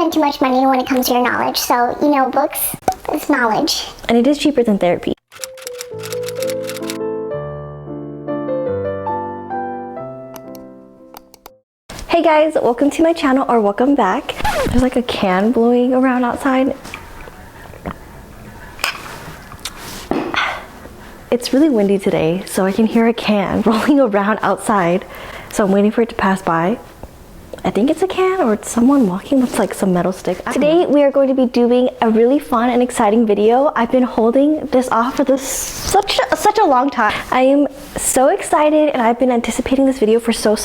spend too much money when it comes to your knowledge. So, you know, books is knowledge. And it is cheaper than therapy. Hey guys, welcome to my channel, or welcome back. There's like a can blowing around outside. It's really windy today, so I can hear a can rolling around outside. So I'm waiting for it to pass by. I think it's a can, or it's someone walking with like some metal stick. Today we are going to be doing a really fun and exciting video. I've been holding this off for such a long time. I am so excited, and I've been anticipating this video for so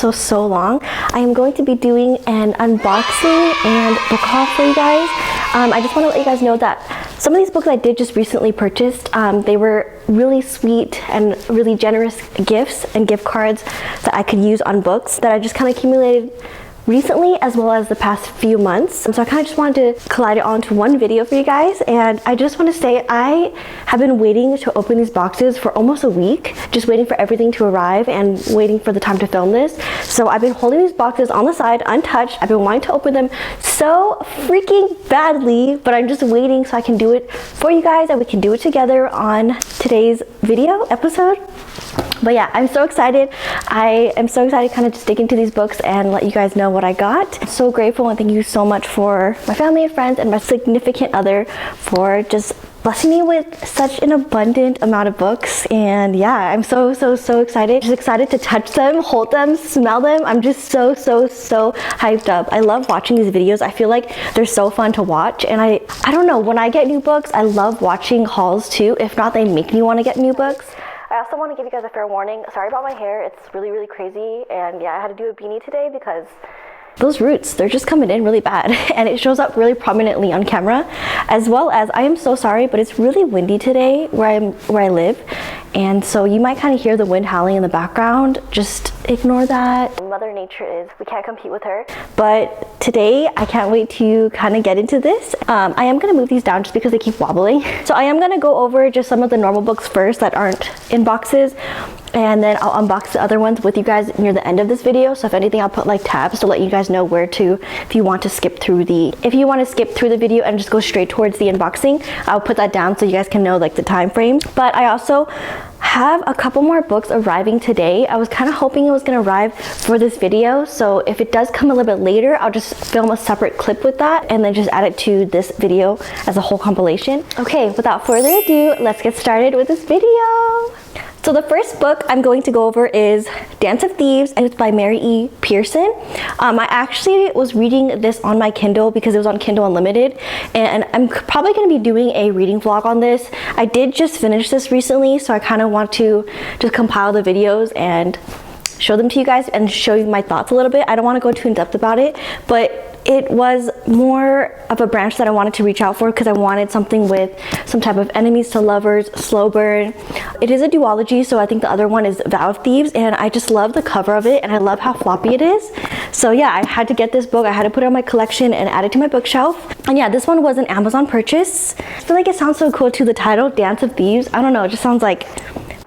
long. I am going to be doing an unboxing and book haul for you guys. I just want to let you guys know that some of these books I did just recently purchased. They were really sweet and really generous gifts and gift cards that I could use on books that I just kind of accumulated recently, as well as the past few months. So I kind of just wanted to collide it all into one video for you guys. And I just want to say I have been waiting to open these boxes for almost a week, just waiting for everything to arrive and waiting for the time to film this. So I've been holding these boxes on the side untouched. I've been wanting to open them so freaking badly, but I'm just waiting so I can do it for you guys and we can do it together on today's video episode. But yeah, I'm so excited. I am so excited to kind of just dig into these books and let you guys know what I got. I'm so grateful, and thank you so much for my family and friends and my significant other for just blessing me with such an abundant amount of books. And yeah, I'm so excited. Just excited to touch them, hold them, smell them. I'm just so hyped up. I love watching these videos. I feel like they're so fun to watch, and I don't know, when I get new books, I love watching hauls too. If not, they make me want to get new books. I also want to give you guys a fair warning. Sorry about my hair. It's really crazy. And yeah, I had to do a beanie today because those roots, they're just coming in really bad. And it shows up really prominently on camera. As well as, I am so sorry, but it's really windy today where I live. And so you might kind of hear the wind howling in the background. Just ignore that. Mother Nature is, we can't compete with her. But today, I can't wait to kind of get into this. I am gonna move these down just because they keep wobbling. So I am gonna go over just some of the normal books first that aren't in boxes. And then I'll unbox the other ones with you guys near the end of this video. So if anything, I'll put like tabs to let you guys know where to, if you want to skip through the video and just go straight towards the unboxing, I'll put that down so you guys can know like the time frame. But I also have a couple more books arriving today. I was kind of hoping it was going to arrive for this video, so if it does come a little bit later, I'll just film a separate clip with that and then just add it to this video as a whole compilation. Okay, without further ado, let's get started with this video. So the first book I'm going to go over is Dance of Thieves, and it's by Mary E. Pearson. I actually was reading this on my Kindle because it was on Kindle Unlimited, and I'm probably going to be doing a reading vlog on this. I did just finish this recently, so I kind of want to just compile the videos and show them to you guys and show you my thoughts a little bit. I don't want to go too in depth about it, but it was more of a branch that I wanted to reach out for because I wanted something with some type of enemies to lovers, slow burn. It is a duology, so I think the other one is Vow of Thieves, and I just love the cover of it, and I love how floppy it is. So yeah, I had to get this book. I had to put it on my collection and add it to my bookshelf. And yeah, this one was an Amazon purchase. I feel like it sounds so cool too, the title, Dance of Thieves. I don't know, it just sounds like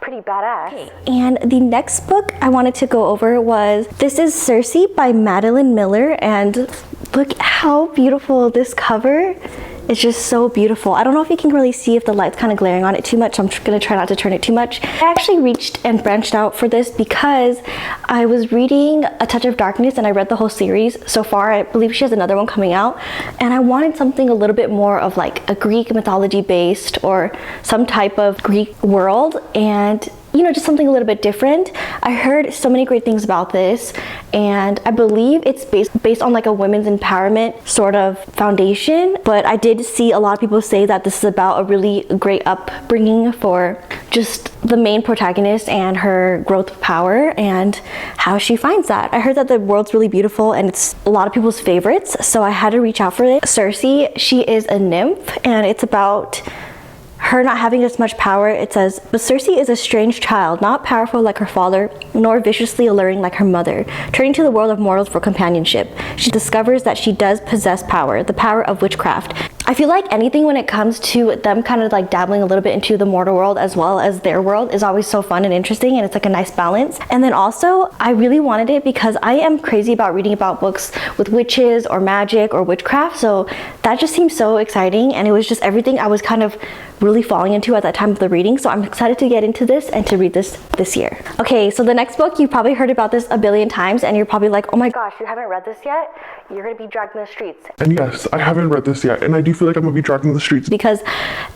pretty badass. Okay. And the next book I wanted to go over was This is Circe by Madeline Miller, and look how beautiful this cover is. Just so beautiful. I don't know if you can really see if the light's kind of glaring on it too much, so I'm gonna try not to turn it too much. I actually reached and branched out for this because I was reading A Touch of Darkness and I read the whole series so far. I believe she has another one coming out, and I wanted something a little bit more of like a Greek mythology based or some type of Greek world, and you know, just something a little bit different. I heard so many great things about this, and I believe it's based on like a women's empowerment sort of foundation, but I did see a lot of people say that this is about a really great upbringing for just the main protagonist and her growth of power and how she finds that. I heard that the world's really beautiful and it's a lot of people's favorites, so I had to reach out for it. Circe, she is a nymph, and it's about her not having as much power. It says, but Circe is a strange child, not powerful like her father, nor viciously alluring like her mother. Turning to the world of mortals for companionship, she discovers that she does possess power, the power of witchcraft. I feel like anything when it comes to them kind of like dabbling a little bit into the mortal world as well as their world is always so fun and interesting, and it's like a nice balance. And then also I really wanted it because I am crazy about reading about books with witches or magic or witchcraft, so that just seemed so exciting, and it was just everything I was kind of really falling into at that time of the reading. So I'm excited to get into this and to read this year. Okay, so the next book, you've probably heard about this a billion times and you're probably like, oh my gosh, you haven't read this yet? You're gonna be dragged in the streets. And yes, I haven't read this yet, and I do feel like I'm gonna be dragged in the streets. Because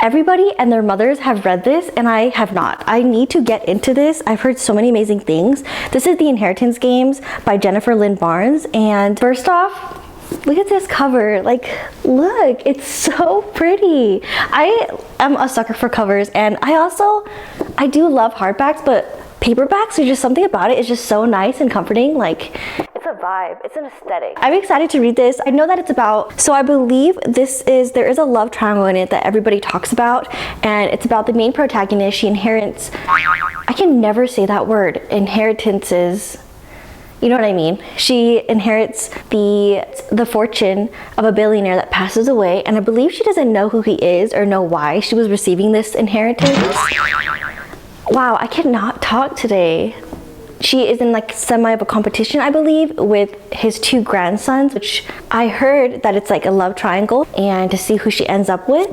everybody and their mothers have read this and I have not. I need to get into this. I've heard so many amazing things. This is The Inheritance Games by Jennifer Lynn Barnes. And first off, look at this cover. Like, look, it's so pretty. I am a sucker for covers, and I do love hardbacks, but paperbacks, there's just something about it. It's just so nice and comforting. Like, it's a vibe, it's an aesthetic. I'm excited to read this. I know that it's about, so I believe there is a love triangle in it that everybody talks about, and it's about the main protagonist. She inherits, I can never say that word, inheritances. You know what I mean? She inherits the fortune of a billionaire that passes away, and I believe she doesn't know who he is or know why she was receiving this inheritance. Wow, I cannot talk today. She is in like semi of a competition, I believe, with his two grandsons, which I heard that it's like a love triangle, and to see who she ends up with.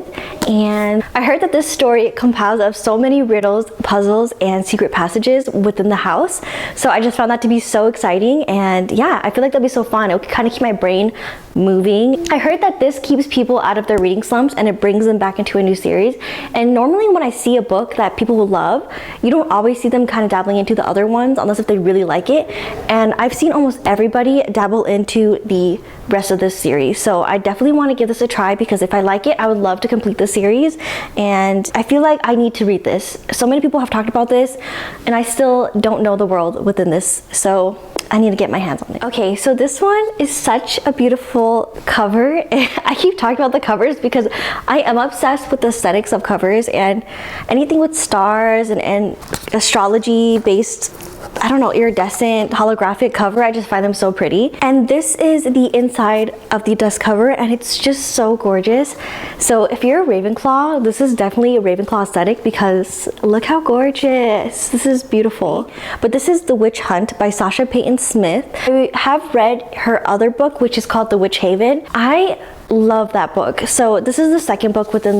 And I heard that this story compiles of so many riddles, puzzles, and secret passages within the house. So I just found that to be so exciting, and yeah, I feel like that'd be so fun. It would kind of keep my brain moving. I heard that this keeps people out of their reading slumps and it brings them back into a new series. And normally when I see a book that people will love, you don't always see them kind of dabbling into the other ones unless if they really like it. And I've seen almost everybody dabble into the rest of this series. So I definitely want to give this a try, because if I like it, I would love to complete the series. And I feel like I need to read this. So many people have talked about this and I still don't know the world within this. So I need to get my hands on it. Okay, so this one is such a beautiful cover. I keep talking about the covers because I am obsessed with the aesthetics of covers, and anything with stars and astrology based, I don't know, iridescent, holographic cover, I just find them so pretty. And this is the inside of the dust cover, and it's just so gorgeous. So if you're a Ravenclaw, this is definitely a Ravenclaw aesthetic, because look how gorgeous. This is beautiful. But this is The Witch Hunt by Sasha Payton Smith. I have read her other book, which is called The Witch Haven. I love that book. So this is the second book within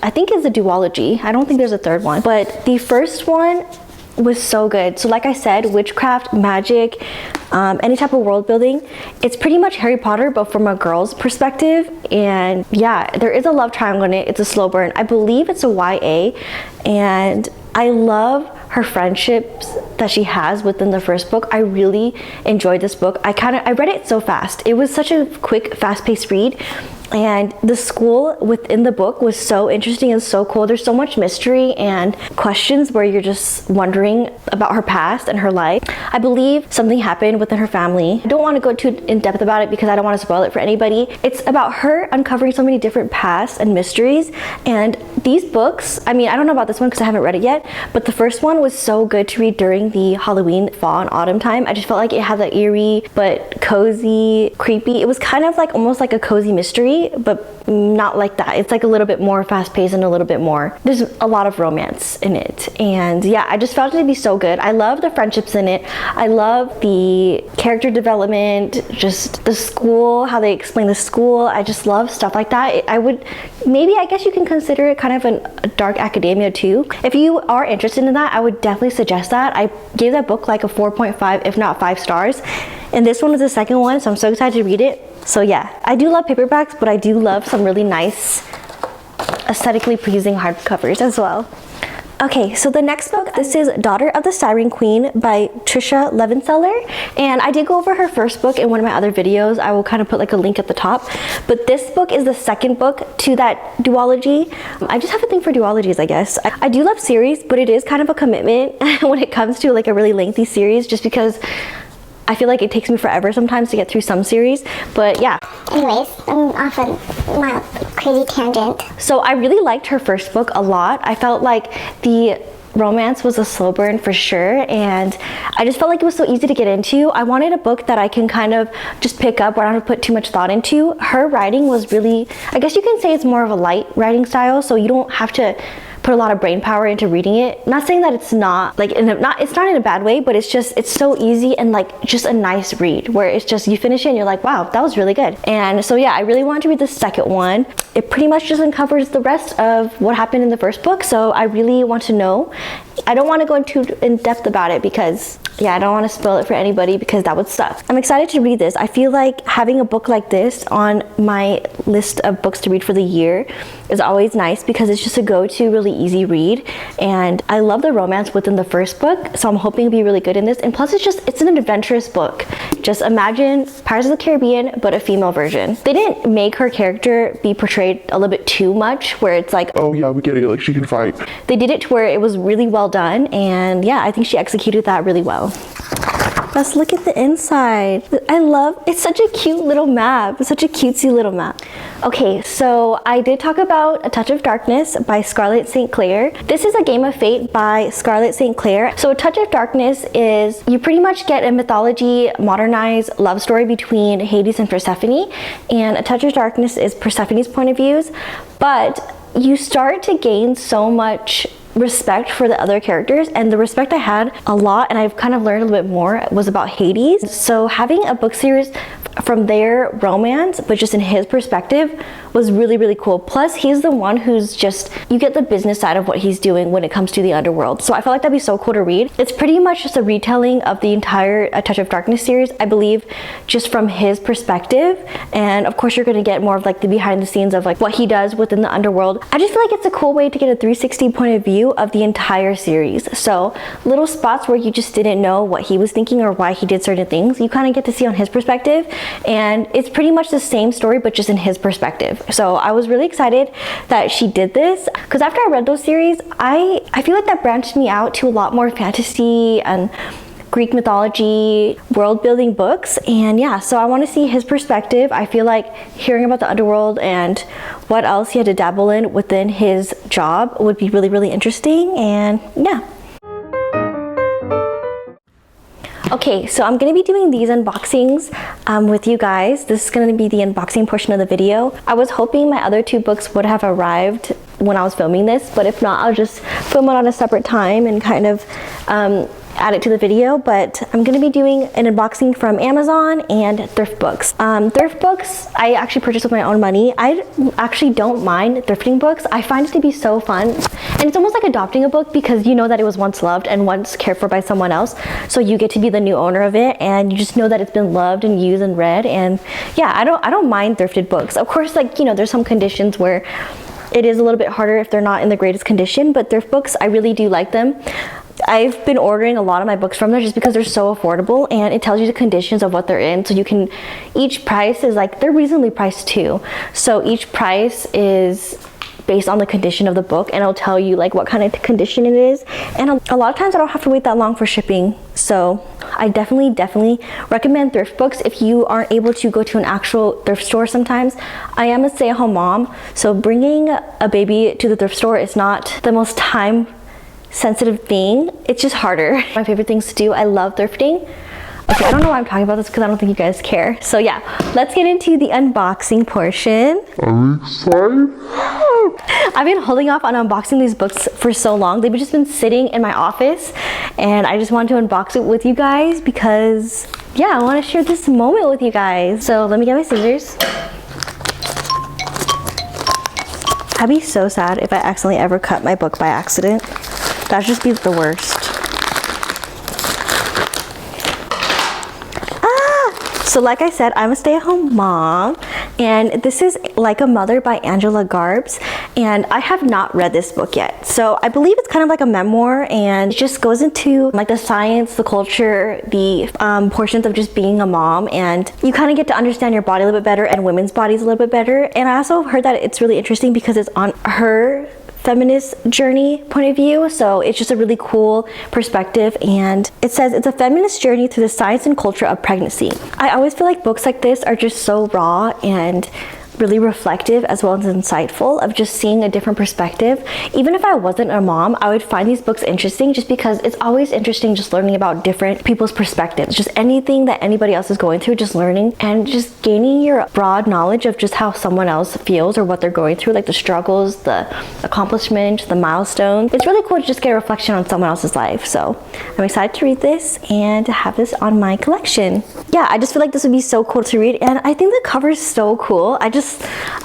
I think it's a duology. I don't think there's a third one, but the first one was so good. So like I said, witchcraft, magic, any type of world building. It's pretty much Harry Potter, but from a girl's perspective. And yeah, there is a love triangle in it. It's a slow burn. I believe it's a YA, and I love her friendships that she has within the first book. I really enjoyed this book. I read it so fast. It was such a quick, fast-paced read. And the school within the book was so interesting and so cool. There's so much mystery and questions where you're just wondering about her past and her life. I believe something happened within her family. I don't want to go too in depth about it because I don't want to spoil it for anybody. It's about her uncovering so many different pasts and mysteries. And these books, I mean, I don't know about this one because I haven't read it yet, but the first one was so good to read during the Halloween, fall, and autumn time. I just felt like it had that eerie but cozy, creepy. It was kind of like almost like a cozy mystery, but not like that. It's like a little bit more fast-paced and a little bit more, there's a lot of romance in it. And yeah, I just felt it to be so good. I love the friendships in it. I love the character development, just the school, how they explain the school. I just love stuff like that. I guess you can consider it kind of a dark academia too. If you are interested in that, I would definitely suggest that. I gave that book like a 4.5, if not 5 stars. And this one was the second one, so I'm so excited to read it. So yeah, I do love paperbacks, but I do love some really nice, aesthetically pleasing hardcovers as well. Okay, so the next book, this is Daughter of the Siren Queen by Trisha Levenseller. And I did go over her first book in one of my other videos. I will kind of put like a link at the top. But this book is the second book to that duology. I just have a thing for duologies, I guess. I do love series, but it is kind of a commitment when it comes to like a really lengthy series, just because I feel like it takes me forever sometimes to get through some series, but yeah. Anyways, I'm off on my crazy tangent. So I really liked her first book a lot. I felt like the romance was a slow burn for sure, and I just felt like it was so easy to get into. I wanted a book that I can kind of just pick up where I don't have to put too much thought into. Her writing was really, I guess you can say it's more of a light writing style, so you don't have to put a lot of brain power into reading it. Not saying that it's not like it's not in a bad way, but it's so easy and like just a nice read where it's just you finish it and you're like, wow, that was really good. And so yeah, I really wanted to read the second one. It pretty much just uncovers the rest of what happened in the first book, so I really want to know. I don't want to go into in depth about it because yeah, I don't want to spoil it for anybody because that would suck. I'm excited to read this. I feel like having a book like this on my list of books to read for the year is always nice because it's just a go-to, really easy read. And I love the romance within the first book, so I'm hoping to be really good in this. And plus it's an adventurous book. Just imagine Pirates of the Caribbean, but a female version. They didn't make her character be portrayed a little bit too much where it's like, oh yeah, we get it, like she can fight. They did it to where it was really well done, and yeah, I think she executed that really well. Let's look at the inside. It's such a cute little map. It's such a cutesy little map. Okay, so I did talk about A Touch of Darkness by Scarlett St. Clair. This is A Game of Fate by Scarlett St. Clair. So A Touch of Darkness is, you pretty much get a mythology modernized love story between Hades and Persephone, and A Touch of Darkness is Persephone's point of views, but you start to gain so much respect for the other characters, and the respect I had a lot, and I've kind of learned a little bit more, was about Hades. So having a book series from their romance, but just in his perspective, was really, really cool. Plus, he's the one who's just, you get the business side of what he's doing when it comes to the underworld. So I felt like that'd be so cool to read. It's pretty much just a retelling of the entire A Touch of Darkness series, I believe, just from his perspective. And of course, you're gonna get more of like the behind the scenes of like what he does within the underworld. I just feel like it's a cool way to get a 360 point of view of the entire series. So little spots where you just didn't know what he was thinking or why he did certain things, you kind of get to see on his perspective, and it's pretty much the same story but just in his perspective. So I was really excited that she did this, because after I read those series, I feel like that branched me out to a lot more fantasy and Greek mythology, world building books. And yeah, so I want to see his perspective. I feel like hearing about the underworld and what else he had to dabble in within his job would be really, really interesting. And yeah. Okay, so I'm going to be doing these unboxings with you guys. This is going to be the unboxing portion of the video. I was hoping my other two books would have arrived when I was filming this, but if not, I'll just film it on a separate time and kind of add it to the video. But I'm going to be doing an unboxing from Amazon and thrift books. Thrift books I actually purchased with my own money. I actually don't mind thrifting books. I find it to be so fun, and it's almost like adopting a book because you know that it was once loved and once cared for by someone else, so you get to be the new owner of it, and you just know that it's been loved and used and read. And yeah, I don't mind thrifted books. Of course, like, you know, there's some conditions where it is a little bit harder if they're not in the greatest condition, but thrift books, I really do like them. I've been ordering a lot of my books from there just because they're so affordable, and it tells you the conditions of what they're in, so you can, each price is like, they're reasonably priced too, so each price is based on the condition of the book, and it'll tell you like what kind of condition it is. And a lot of times I don't have to wait that long for shipping, so I definitely recommend thrift books if you aren't able to go to an actual thrift store. Sometimes I am a stay-at-home mom, so bringing a baby to the thrift store is not the most time sensitive thing. It's just harder. My favorite things to do, I love thrifting. Okay, I don't know why I'm talking about this because I don't think you guys care. So yeah, let's get into the unboxing portion. I'm excited. I've been holding off on unboxing these books for so long. They've just been sitting in my office, and I just wanted to unbox it with you guys because yeah, I want to share this moment with you guys. So let me get my scissors. I'd be so sad if I accidentally ever cut my book by accident. That'd just be the worst. So like I said, I'm a stay-at-home mom, and this is Like a Mother by Angela Garbes, and I have not read this book yet. So I believe it's kind of like a memoir, and it just goes into like the science, the culture, the portions of just being a mom, and you kind of get to understand your body a little bit better and women's bodies a little bit better. And I also heard that it's really interesting because it's on her feminist journey point of view, so it's just a really cool perspective. And it says it's a feminist journey through the science and culture of pregnancy. I always feel like books like this are just so raw and really reflective as well as insightful of just seeing a different perspective. Even if I wasn't a mom, I would find these books interesting just because it's always interesting just learning about different people's perspectives, just anything that anybody else is going through, just learning and just gaining your broad knowledge of just how someone else feels or what they're going through, like the struggles, the accomplishments, the milestones. It's really cool to just get a reflection on someone else's life. So I'm excited to read this and to have this on my collection. Yeah, I just feel like this would be so cool to read, and I think the cover is so cool.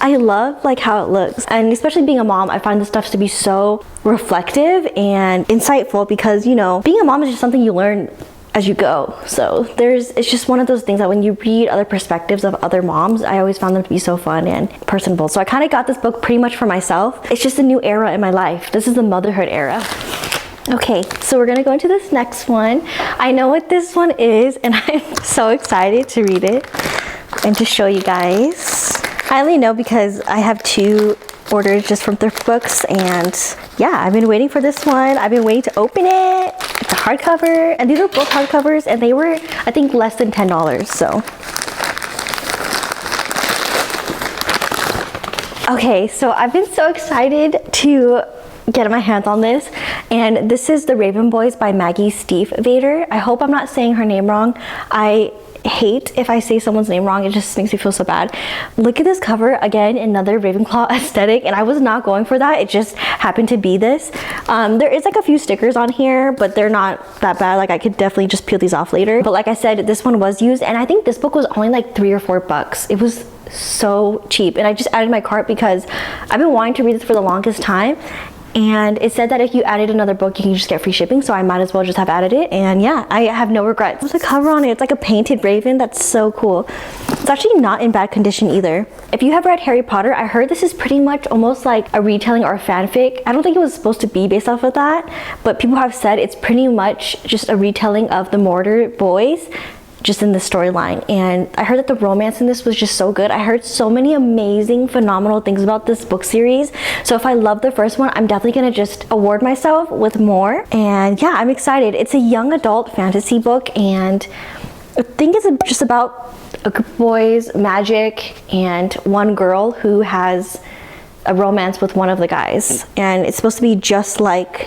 I love like how it looks, and especially being a mom, I find this stuff to be so reflective and insightful because, you know, being a mom is just something you learn as you go. So it's just one of those things that when you read other perspectives of other moms, I always found them to be so fun and personable. So I kind of got this book pretty much for myself. It's just a new era in my life. This is the motherhood era. Okay, so we're gonna go into this next one. I know what this one is, and I'm so excited to read it and to show you guys. I only know because I have 2 orders just from thrift books, and yeah, I've been waiting for this one. I've been waiting to open it. It's a hardcover, and these are both hardcovers, and they were, I think, less than $10, so. Okay, so I've been so excited to get my hands on this, and this is The Raven Boys by Maggie Stiefvater. I hope I'm not saying her name wrong. I hate if I say someone's name wrong. It just makes me feel so bad. Look at this cover, again, another Ravenclaw aesthetic, and I was not going for that. It just happened to be this. There is like a few stickers on here, but they're not that bad. Like I could definitely just peel these off later. But like I said, this one was used, and I think this book was only like $3 or $4. It was so cheap, and I just added my cart because I've been wanting to read this for the longest time. And it said that if you added another book, you can just get free shipping, so I might as well just have added it. And yeah, I have no regrets. There's a cover on it. It's like a painted raven. That's so cool. It's actually not in bad condition either. If you have read Harry Potter, I heard this is pretty much almost like a retelling or a fanfic. I don't think it was supposed to be based off of that, but people have said it's pretty much just a retelling of the Mortar boys, just in the storyline. And I heard that the romance in this was just so good. I heard so many amazing, phenomenal things about this book series. So if I love the first one, I'm definitely gonna just award myself with more. And yeah, I'm excited. It's a young adult fantasy book, and I think it's just about a group of boys, magic, and one girl who has a romance with one of the guys. And it's supposed to be just like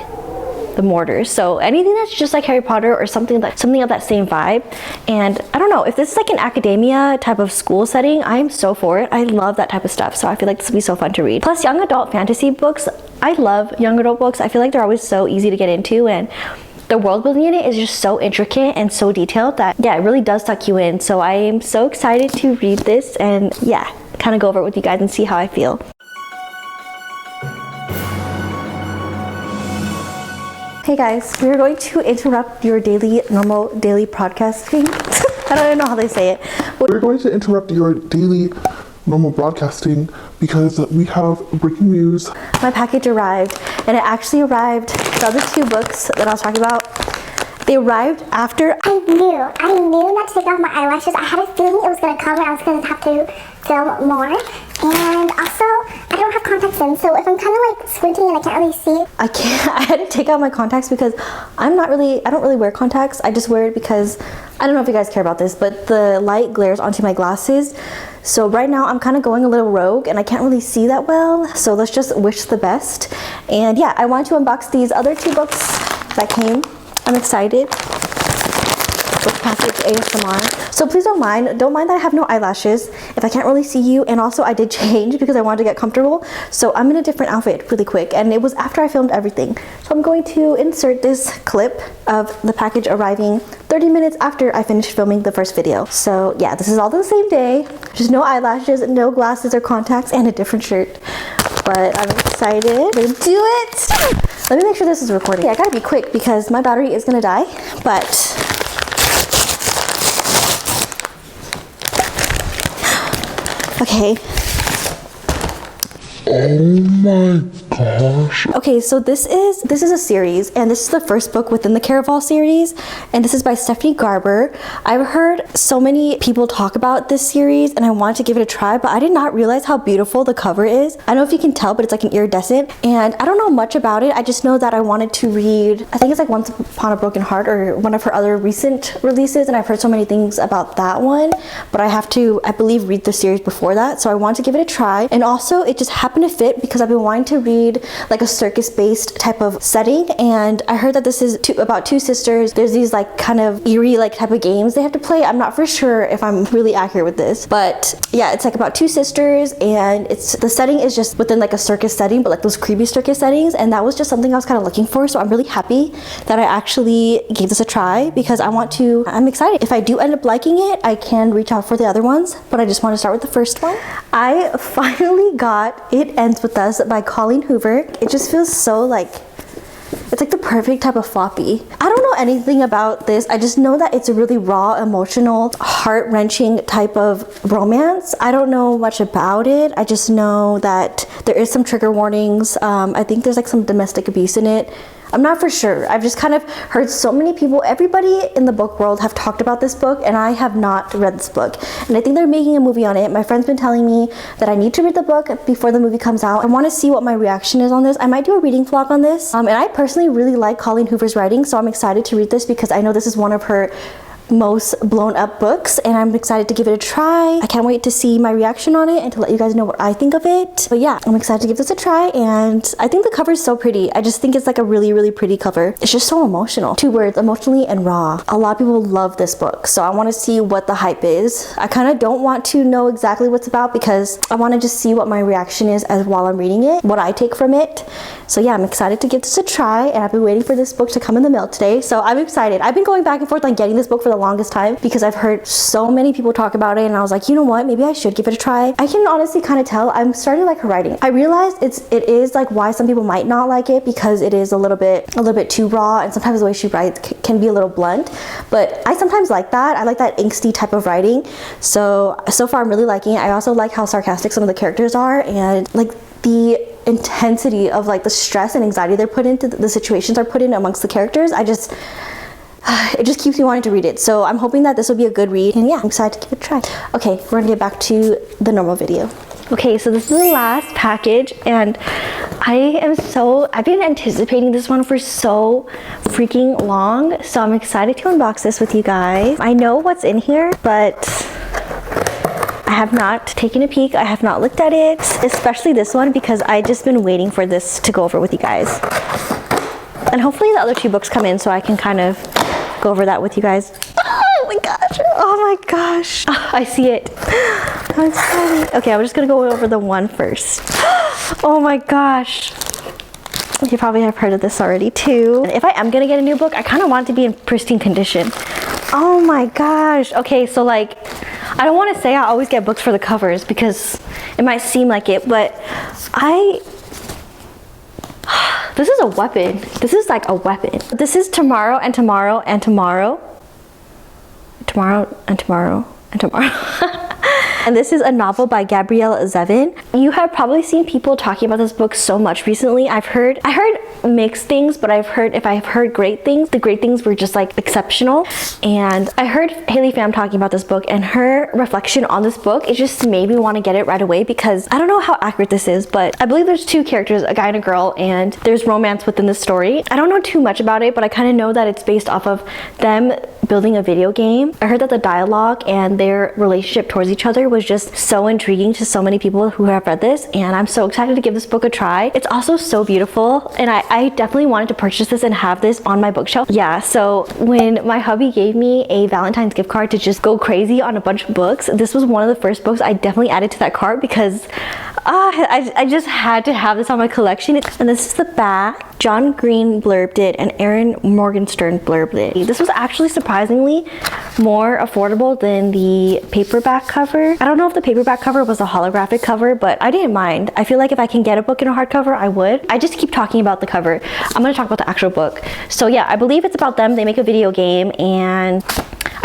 the Mortars. So anything that's just like Harry Potter or something of that same vibe. And I don't know, if this is like an academia type of school setting, I'm so for it. I love that type of stuff. So I feel like this will be so fun to read. Plus young adult fantasy books, I love young adult books. I feel like they're always so easy to get into, and the world building in it is just so intricate and so detailed that yeah, it really does suck you in. So I am so excited to read this and yeah, kind of go over it with you guys and see how I feel. Hey guys, we're going to interrupt your normal daily broadcasting. I don't even know how they say it. We're going to interrupt your daily normal broadcasting because we have breaking news. My package arrived, and it actually arrived, the other 2 books that I was talking about, they arrived after. I knew not to take off my eyelashes. I had a feeling it was going to come and I was going to have to film more. And also, I don't have contacts in, so if I'm kind of like squinting and I can't really see. I had to take out my contacts because I don't really wear contacts. I just wear it because, I don't know if you guys care about this, but the light glares onto my glasses. So right now I'm kind of going a little rogue and I can't really see that well. So let's just wish the best. And yeah, I wanted to unbox these other 2 books that came. I'm excited. Book Passage ASMR. So please don't mind that I have no eyelashes if I can't really see you. And also I did change because I wanted to get comfortable. So I'm in a different outfit really quick, and it was after I filmed everything. So I'm going to insert this clip of the package arriving 30 minutes after I finished filming the first video. So yeah, this is all the same day. Just no eyelashes, no glasses or contacts, and a different shirt. But I'm excited. We're gonna do it. Let me make sure this is recording. Yeah, I gotta be quick because my battery is gonna die. But okay. Oh my gosh. Okay, so this is a series, and this is the first book within the Caraval series, and this is by Stephanie Garber. I've heard so many people talk about this series, and I wanted to give it a try, but I did not realize how beautiful the cover is. I don't know if you can tell, but it's like an iridescent, and I don't know much about it. I just know that I wanted to read, I think it's like Once Upon a Broken Heart, or one of her other recent releases, and I've heard so many things about that one, but I have to, I believe, read the series before that, so I wanted to give it a try. And also, it just happened to fit because I've been wanting to read like a circus-based type of setting, and I heard that this is about two sisters. There's these like kind of eerie like type of games they have to play. I'm not for sure if I'm really accurate with this, but yeah, it's like about two sisters, and the setting is just within like a circus setting, but like those creepy circus settings, and that was just something I was kind of looking for. So I'm really happy that I actually gave this a try because I'm excited. If I do end up liking it, I can reach out for the other ones, but I just want to start with the first one. I finally got It Ends With Us by Colleen Hoover. It just feels so like, it's like the perfect type of floppy. I don't know anything about this. I just know that it's a really raw, emotional, heart-wrenching type of romance. I don't know much about it. I just know that there is some trigger warnings. I think there's like some domestic abuse in it. I'm not for sure. I've just kind of heard so many people, everybody in the book world have talked about this book, and I have not read this book. And I think they're making a movie on it. My friend's been telling me that I need to read the book before the movie comes out. I want to see what my reaction is on this. I might do a reading vlog on this. And I personally really like Colleen Hoover's writing, so I'm excited to read this because I know this is one of her most blown up books, and I'm excited to give it a try. I can't wait to see my reaction on it and to let you guys know what I think of it. But yeah, I'm excited to give this a try, and I think the cover is so pretty. I just think it's like a really, really pretty cover. It's just so emotional. 2 words, emotionally and raw. A lot of people love this book, so I want to see what the hype is. I kind of don't want to know exactly what's about because I want to just see what my reaction is as while I'm reading it, what I take from it. So yeah, I'm excited to give this a try, and I've been waiting for this book to come in the mail today, so I'm excited. I've been going back and forth on getting this book for the longest time because I've heard so many people talk about it, and I was like, you know what, maybe I should give it a try. I can honestly kind of tell I'm starting to like her writing. I realized it is like why some people might not like it, because it is a little bit too raw, and sometimes the way she writes can be a little blunt, but I sometimes like that. I like that angsty type of writing, so far I'm really liking it. I also like how sarcastic some of the characters are, and like the intensity of like the stress and anxiety they're put into, the situations are put in amongst the characters. It just keeps me wanting to read it. So I'm hoping that this will be a good read, and yeah, I'm excited to give it a try. Okay, we're gonna get back to the normal video. Okay, so this is the last package, and I've been anticipating this one for so freaking long, so I'm excited to unbox this with you guys. I know what's in here, but I have not taken a peek. I have not looked at it, especially this one, because I've just been waiting for this to go over with you guys. And hopefully the other 2 books come in so I can kind of go over that with you guys. Oh my gosh. Oh my gosh. I see it. I'm excited. Okay, I'm just gonna go over the one first. Oh my gosh. You probably have heard of this already too. If I am gonna get a new book, I kind of want it to be in pristine condition. Oh my gosh. Okay, so like, I don't want to say I always get books for the covers because it might seem like it, but this is a weapon. This is like a weapon. This is Tomorrow and Tomorrow and Tomorrow. Tomorrow and Tomorrow and Tomorrow. And this is a novel by Gabrielle Zevin. You have probably seen people talking about this book so much recently. I heard mixed things, but if I've heard great things, the great things were just like exceptional. And I heard Haley Pham talking about this book, and her reflection on this book, it just made me want to get it right away, because I don't know how accurate this is, but I believe there's 2 characters, a guy and a girl, and there's romance within the story. I don't know too much about it, but I kind of know that it's based off of them building a video game. I heard that the dialogue and their relationship towards each other was just so intriguing to so many people who have read this, and I'm so excited to give this book a try. It's also so beautiful, and I definitely wanted to purchase this and have this on my bookshelf. Yeah, so when my hubby gave me a Valentine's gift card to just go crazy on a bunch of books, this was one of the first books I definitely added to that cart because I just had to have this on my collection. And this is the back. John Green blurbed it and Erin Morgenstern blurbed it. This was actually surprisingly more affordable than the paperback cover. I don't know if the paperback cover was a holographic cover, but I didn't mind. I feel like if I can get a book in a hardcover, I would. I just keep talking about the cover. I'm gonna talk about the actual book. So yeah, I believe it's about them. They make a video game, and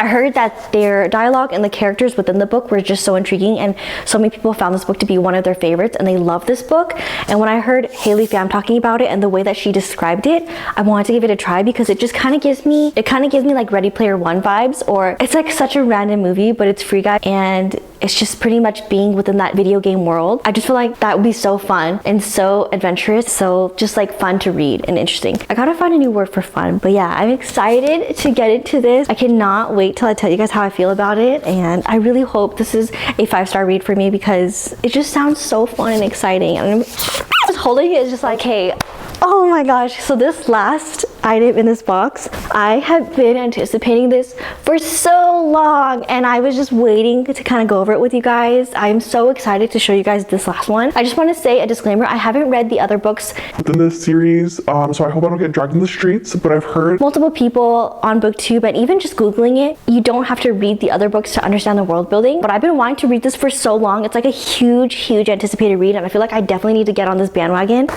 I heard that their dialogue and the characters within the book were just so intriguing, and so many people found this book to be one of their favorites and they love this book. And when I heard Haley Pham talking about it and the way that she described it, I wanted to give it a try because it just kind of gives me like Ready Player One vibes, or it's like such a random movie, but it's Free Guy and it's just pretty much being within that video game world. I just feel like that would be so fun and so adventurous, so just like fun to read and interesting. I gotta find a new word for fun, but yeah, I'm excited to get into this. I cannot wait till I tell you guys how I feel about it, and I really hope this is a 5-star read for me because it just sounds so fun and exciting. And I'm just holding it, it's just like, hey, oh my gosh. So this last item in this box, I have been anticipating this for so long and I was just waiting to kind of go over it with you guys. I'm so excited to show you guys this last one. I just want to say a disclaimer, I haven't read the other books within this series, so I hope I don't get dragged in the streets, but I've heard multiple people on booktube and even just googling it, you don't have to read the other books to understand the world building. But I've been wanting to read this for so long. It's like a huge anticipated read, and I feel like I definitely need to get on this bandwagon.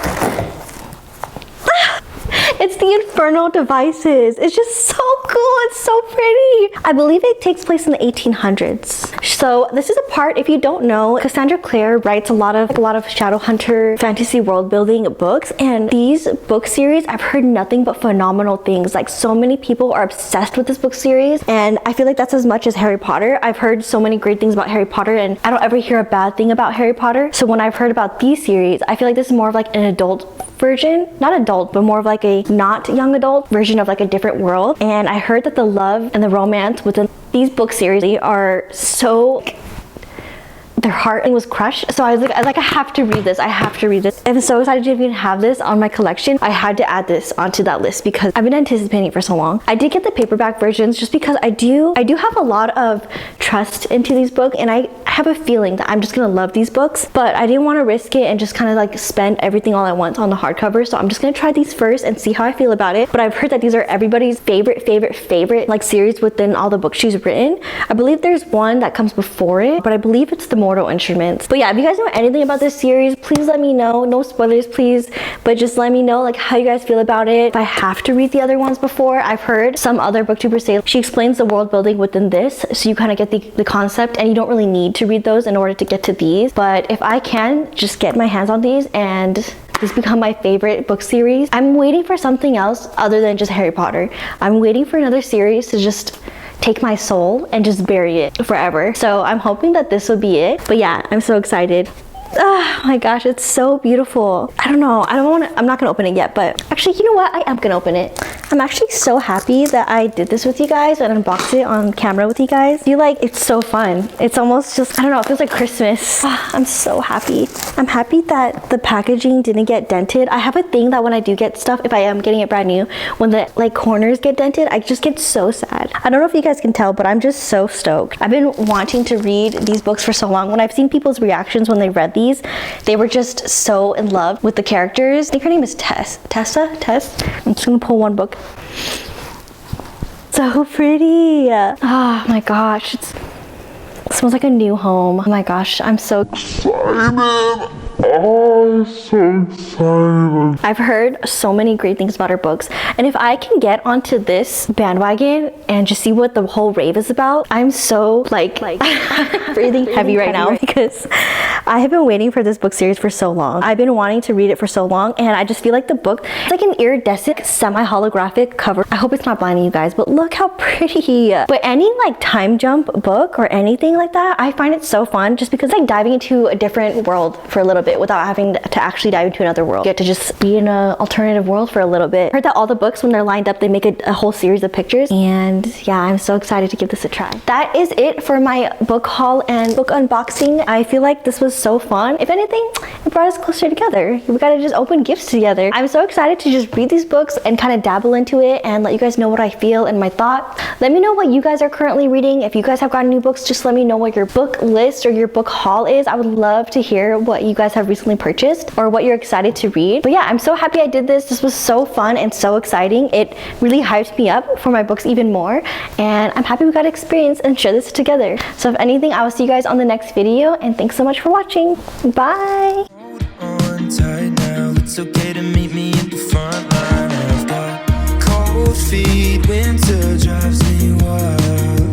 It's the Infernal Devices. It's just so cool. It's so pretty. I believe it takes place in the 1800s. So this is a part, if you don't know, Cassandra Clare writes a lot of Shadowhunter fantasy world building books, and these book series, I've heard nothing but phenomenal things. Like, so many people are obsessed with this book series, and I feel like that's as much as Harry Potter. I've heard so many great things about Harry Potter, and I don't ever hear a bad thing about Harry Potter. So when I've heard about these series, I feel like this is more of like an adult version, not adult, but more of like a not young adult version of like a different world. And I heard that the love and the romance within these book series are so, their heart was crushed. So I was like, I have to read this. I have to read this. I'm so excited to even have this on my collection. I had to add this onto that list because I've been anticipating it for so long. I did get the paperback versions just because I do have a lot of trust into these books, and I have a feeling that I'm just gonna love these books, but I didn't want to risk it and just kind of like spend everything all at once on the hardcover. So I'm just gonna try these first and see how I feel about it. But I've heard that these are everybody's favorite like series within all the books she's written. I believe there's one that comes before it, but I believe it's the Mortal Instruments. But yeah, if you guys know anything about this series, please let me know. No spoilers, please, but just let me know like how you guys feel about it. If I have to read the other ones before. I've heard some other booktubers say she explains the world building within this, so you kind of get the concept, and you don't really need to read those in order to get to these. But if I can just get my hands on these and this become my favorite book series, I'm waiting for something else other than just Harry Potter. I'm waiting for another series to just take my soul and just bury it forever. So I'm hoping that this will be it. But yeah, I'm so excited. Oh my gosh, it's so beautiful. I don't know, I'm not gonna open it yet, but actually, you know what? I am gonna open it. I'm actually so happy that I did this with you guys and unboxed it on camera with you guys. I feel like it's so fun. It's almost just, I don't know, it feels like Christmas. I'm so happy. I'm happy that the packaging didn't get dented. I have a thing that when I do get stuff, if I am getting it brand new, when the like corners get dented, I just get so sad. I don't know if you guys can tell, but I'm just so stoked. I've been wanting to read these books for so long. When I've seen people's reactions when they read these, they were just so in love with the characters. I think her name is Tess. I'm just gonna pull one book. So pretty. Oh my gosh, it smells like a new home. Oh my gosh, I'm so excited. Oh, so excited. I've heard so many great things about her books, and if I can get onto this bandwagon and just see what the whole rave is about, I'm so like breathing heavy right now because I have been waiting for this book series for so long. I've been wanting to read it for so long, and I just feel like the book, it's like an iridescent semi-holographic cover. I hope it's not blinding you guys, but look how pretty. But any like time jump book or anything like that, I find it so fun just because like diving into a different world for a little bit without having to actually dive into another world. You get to just be in an alternative world for a little bit. I heard that all the books, when they're lined up, they make a whole series of pictures, and yeah, I'm so excited to give this a try. That is it for my book haul and book unboxing. I feel like this was so fun. If anything, it brought us closer together. We got to just open gifts together. I'm so excited to just read these books and kind of dabble into it and let you guys know what I feel and my thoughts. Let me know what you guys are currently reading. If you guys have gotten new books, just let me know what your book list or your book haul is. I would love to hear what you guys have recently purchased or what you're excited to read. But yeah, I'm so happy I did this. This was so fun and so exciting. It really hyped me up for my books even more, and I'm happy we got to experience and share this together. So if anything, I will see you guys on the next video, and thanks so much for watching. Bye. Hold on tight now. It's okay to meet me at the front line. I've got cold feet, winter drives me wild.